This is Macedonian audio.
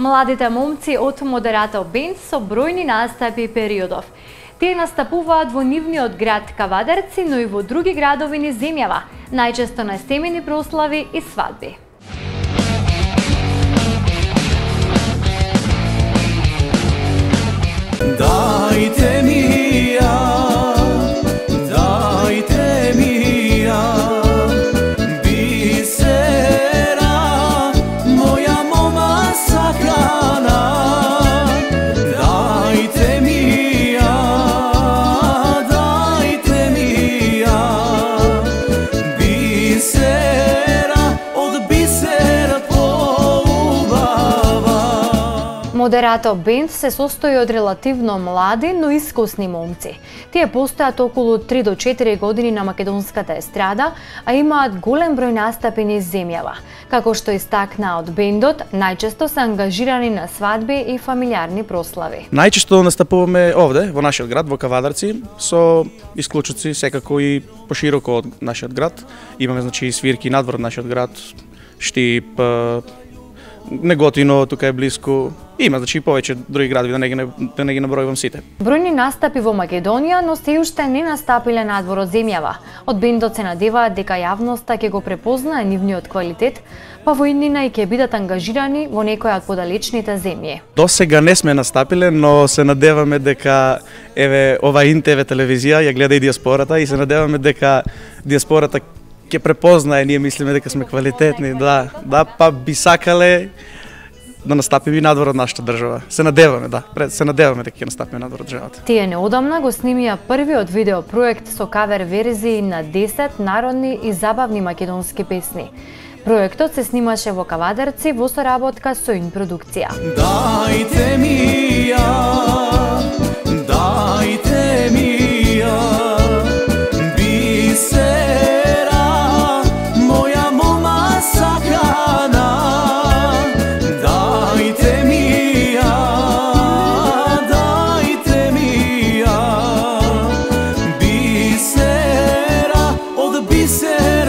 Младите момци од Moderato Band со бројни настапи периодов. Тие настапуваат во нивниот град Кавадарци, но и во други градови низ земјава, најчесто на семени прослави и свадби. Dajte mi ja, dajte mi ja, bisera, moja moma sakrana. Dajte mi ja, bisera, od bisera polubava. Moderato Band се состои од релативно млади, но искусни момци. Тие постојат околу 3 до 4 години на македонската естрада, а имаат голем број настапи низ земјава. Како што истакна од бендот, најчесто се ангажирани на свадби и фамилиарни прослави. Најчесто настапуваме овде, во нашиот град, во Кавадарци, со исклучоци секако и пошироко од нашиот град. Имаме значи свирки надвор од нашиот град, Штип, Неготино, тука е блиску. Има значи повеќе други градови, да не ги набројувам сите. Бројни настапи во Македонија, но се уште не настапиле надвор од земјава. Од бендот се надеваат дека јавноста ќе го препознае нивниот квалитет, па во иднина и ќе бидат ангажирани во некоја од подалечните земји. До сега не сме настапиле, но се надеваме дека ова ИНТВ телевизија ја гледа и диаспората и се надеваме дека диаспората ќе препознае, ние мислиме дека сме квалитетни, да, па би сакале да настапиме надвор од нашата држава. Се надеваме дека ќе настапиме надвор од државата. Тие неодамна го снимија првиот видеопроект со кавер верзии на 10 народни и забавни македонски песни. Проектот се снимаше во Кавадарци во соработка со Ин продукција. Dajte mi ja, dajte mi ja, bisera, moja moma sakrana. Dajte mi ja, bisera, od bisera